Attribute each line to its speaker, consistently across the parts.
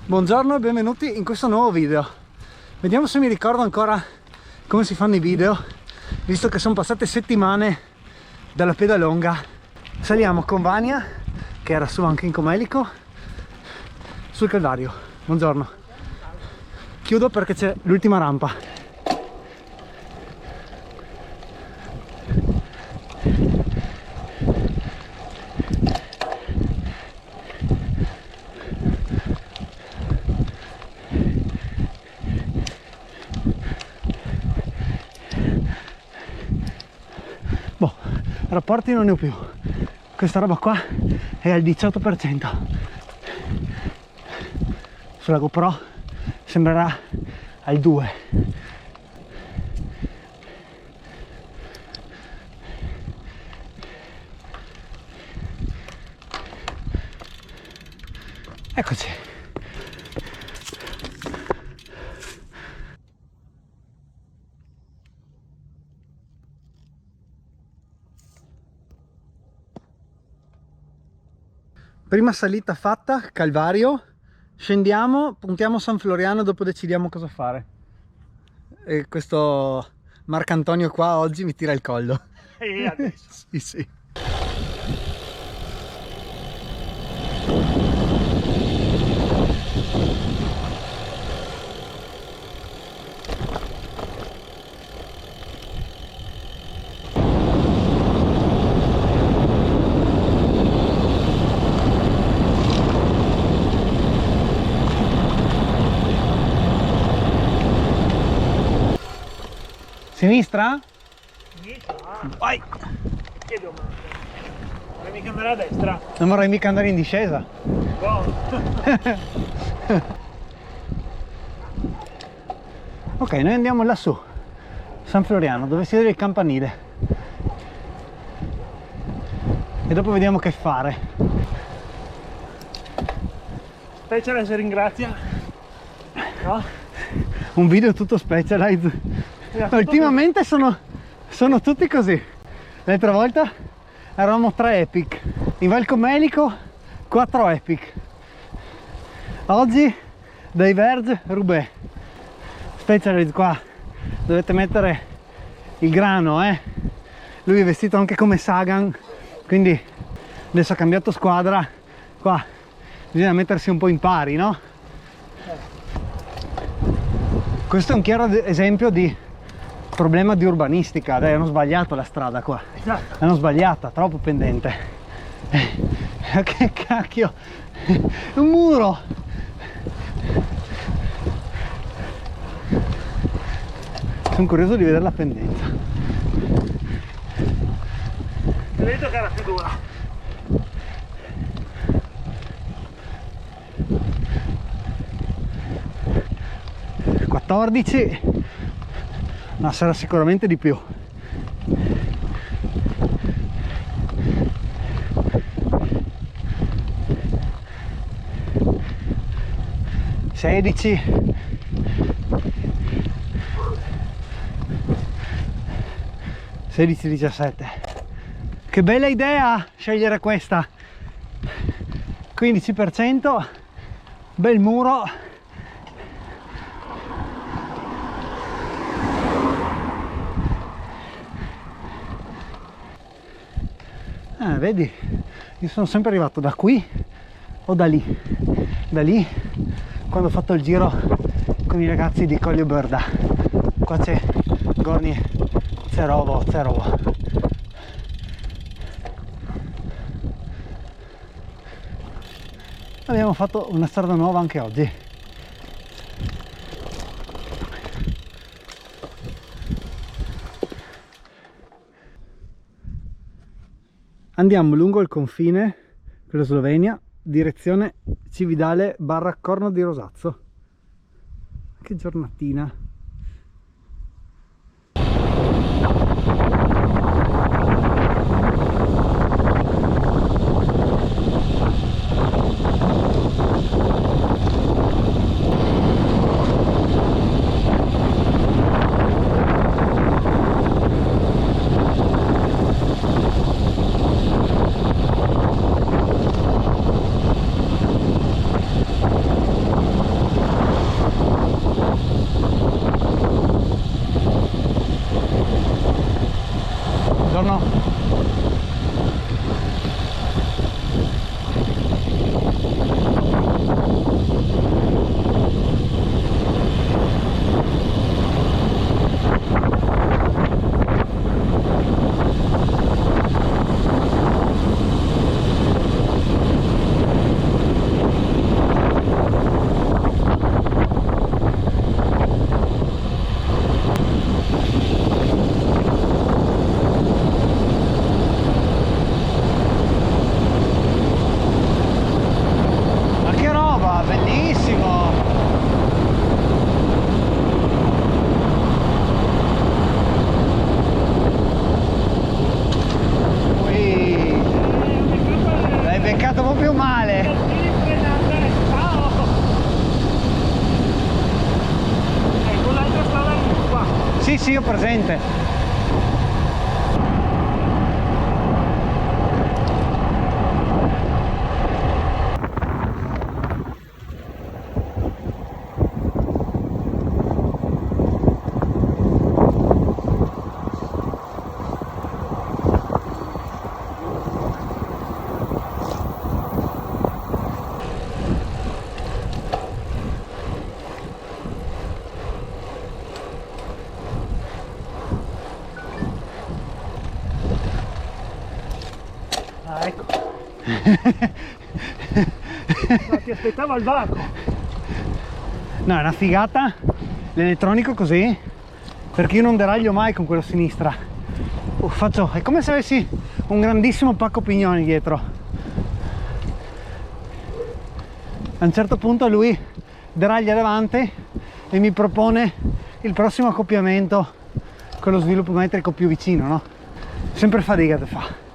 Speaker 1: Buongiorno e benvenuti in questo nuovo video. Vediamo se mi ricordo ancora come si fanno i video, visto che sono passate settimane dalla pedalonga. Saliamo con Vania, che era su anche in Comelico, sul Calvario. Buongiorno. Chiudo perché c'è l'ultima rampa. Boh, rapporti non ne ho più. Questa roba qua è al 18%. Sulla GoPro sembrerà al 2%. Eccoci. Prima salita fatta, Calvario, scendiamo, puntiamo San Floriano, dopo decidiamo cosa fare. E questo Marcantonio qua oggi mi tira il collo.
Speaker 2: E adesso?
Speaker 1: Sì, sì. Sinistra?
Speaker 2: Sinistra?
Speaker 1: Vai!
Speaker 2: Che domanda? Vorrei mica andare a destra?
Speaker 1: Non vorrei mica andare in discesa.
Speaker 2: Buono.
Speaker 1: Ok, noi andiamo lassù, San Floriano, dove si vede il campanile. E dopo vediamo che fare.
Speaker 2: Special si ringrazia. No?
Speaker 1: Un video tutto Specialized. Ultimamente sono tutti così. L'altra volta eravamo 3 Epic, in Val Comelico 4 Epic, oggi dai Verge Roubaix. Specialized qua dovete mettere il grano, lui è vestito anche come Sagan, quindi adesso ha cambiato squadra. Qua bisogna mettersi un po' in pari, no? Questo è un chiaro esempio di problema di urbanistica. Dai, hanno sbagliato la strada qua.
Speaker 2: Esatto.
Speaker 1: L'hanno sbagliata, troppo pendente. Che cacchio, un muro. Sono curioso di vedere la pendenza.
Speaker 2: Credo che era più dura.
Speaker 1: Ma sarà sicuramente di più. (16) 16-17. Che bella idea scegliere questa. 15%, bel muro. Vedi, io sono sempre arrivato da qui o da lì. Da lì, quando ho fatto il giro con i ragazzi di Coglio Berda. Qua c'è Gorni Cerovo. Abbiamo fatto una strada nuova anche oggi. Andiamo lungo il confine con la Slovenia, direzione Cividale / Corno di Rosazzo. Che giornatina! Sì, sì, ho presente.
Speaker 2: Ah, ecco. Ma ti aspettavo al varco.
Speaker 1: No, è una figata l'elettronico così, perché io non deraglio mai con quello a sinistra. È come se avessi un grandissimo pacco pignoni dietro. A un certo punto lui deraglia davanti e mi propone il prossimo accoppiamento con lo sviluppo metrico più vicino, no? Sempre fatica te fa.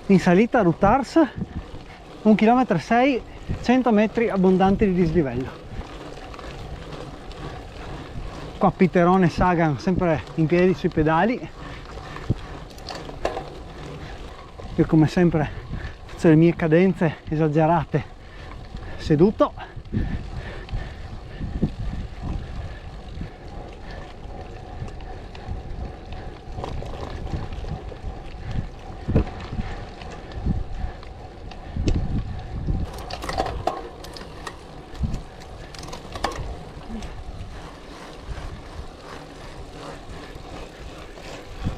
Speaker 1: In salita a Rutars 1,6 km, 100 metri abbondanti di dislivello. Qua Piterone Sagan sempre in piedi sui pedali. Io come sempre faccio le mie cadenze esagerate seduto.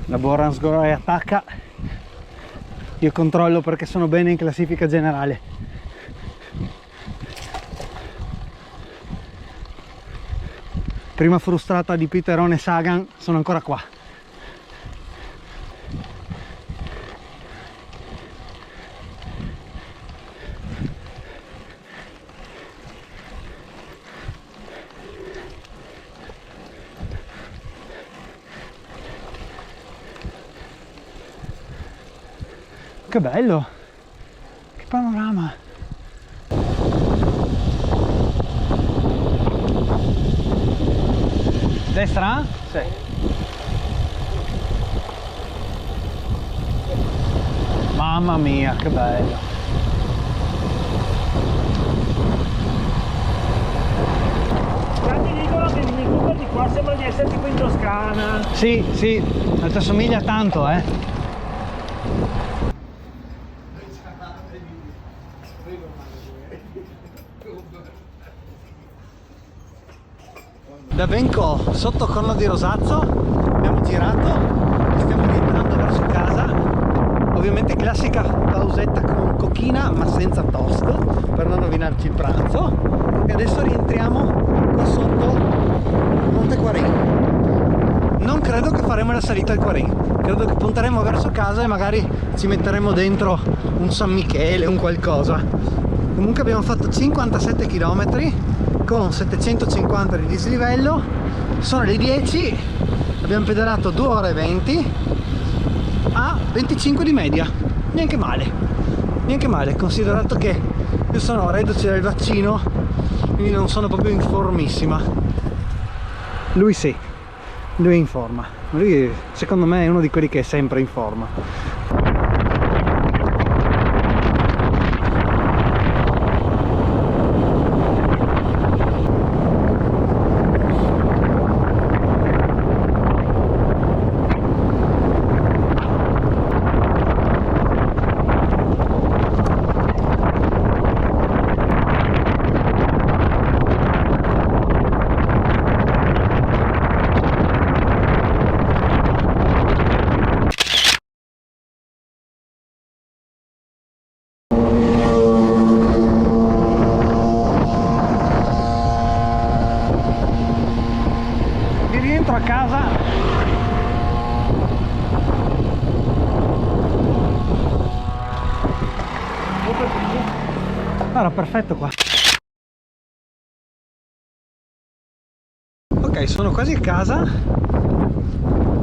Speaker 1: La Boransgoroy attacca, io controllo perché sono bene in classifica generale. Prima frustrata di Piterone Sagan, sono ancora qua. Che bello, che panorama. Destra? Sì. Mamma mia, che bello.
Speaker 2: Già ti dicono che il microfono di qua sembra di essere tipo in Toscana.
Speaker 1: Sì, sì, ti assomiglia tanto, Da Benco sotto Corno di Rosazzo abbiamo girato e stiamo rientrando verso casa. Ovviamente classica pausetta con cochina ma senza toast per non rovinarci il pranzo, e adesso rientriamo qua sotto Monte Quarin. Non credo che faremo la salita al Quarin, credo che punteremo verso casa e magari ci metteremo dentro un San Michele, un qualcosa. Comunque abbiamo fatto 57 km con 750 di dislivello, sono le 10, abbiamo pedalato 2 ore e 20 a 25 di media, neanche male, considerato che io sono reduce dal vaccino, quindi non sono proprio in formissima. Lui sì, lui è in forma, lui secondo me è uno di quelli che è sempre in forma. Rientro a casa. Era perfetto qua. Ok, Ok, sono quasi a casa.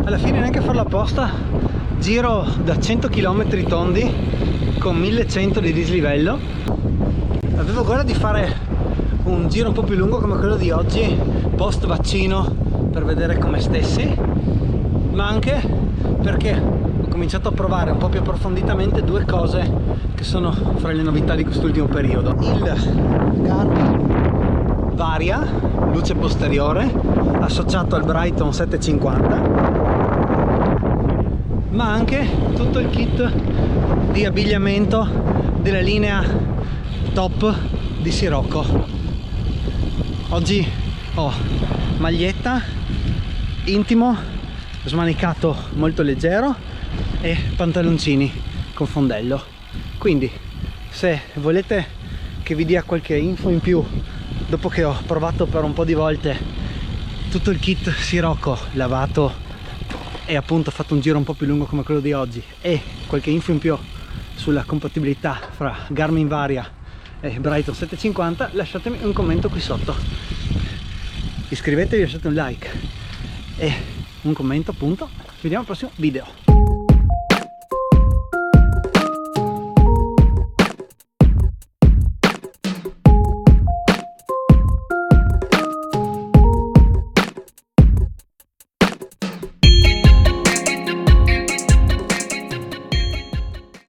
Speaker 1: Alla fine, neanche a farla apposta, giro da 100 km tondi con 1100 di dislivello. Avevo voglia di fare un giro un po' più lungo come quello di oggi, post vaccino, per vedere come stessi, ma anche perché ho cominciato a provare un po' più approfonditamente due cose che sono fra le novità di quest'ultimo periodo. Il Garmin Varia, luce posteriore, associato al Brighton 750, ma anche tutto il kit di abbigliamento della linea top di Sirocco. Oggi ho maglietta, intimo, smanicato molto leggero e pantaloncini con fondello. Quindi se volete che vi dia qualche info in più, dopo che ho provato per un po' di volte tutto il kit Sirocco lavato e appunto fatto un giro un po' più lungo come quello di oggi, e qualche info in più sulla compatibilità fra Garmin Varia e Brighton 750, lasciatemi un commento qui sotto, iscrivetevi, lasciate un like e un commento appunto. Ci vediamo al prossimo video.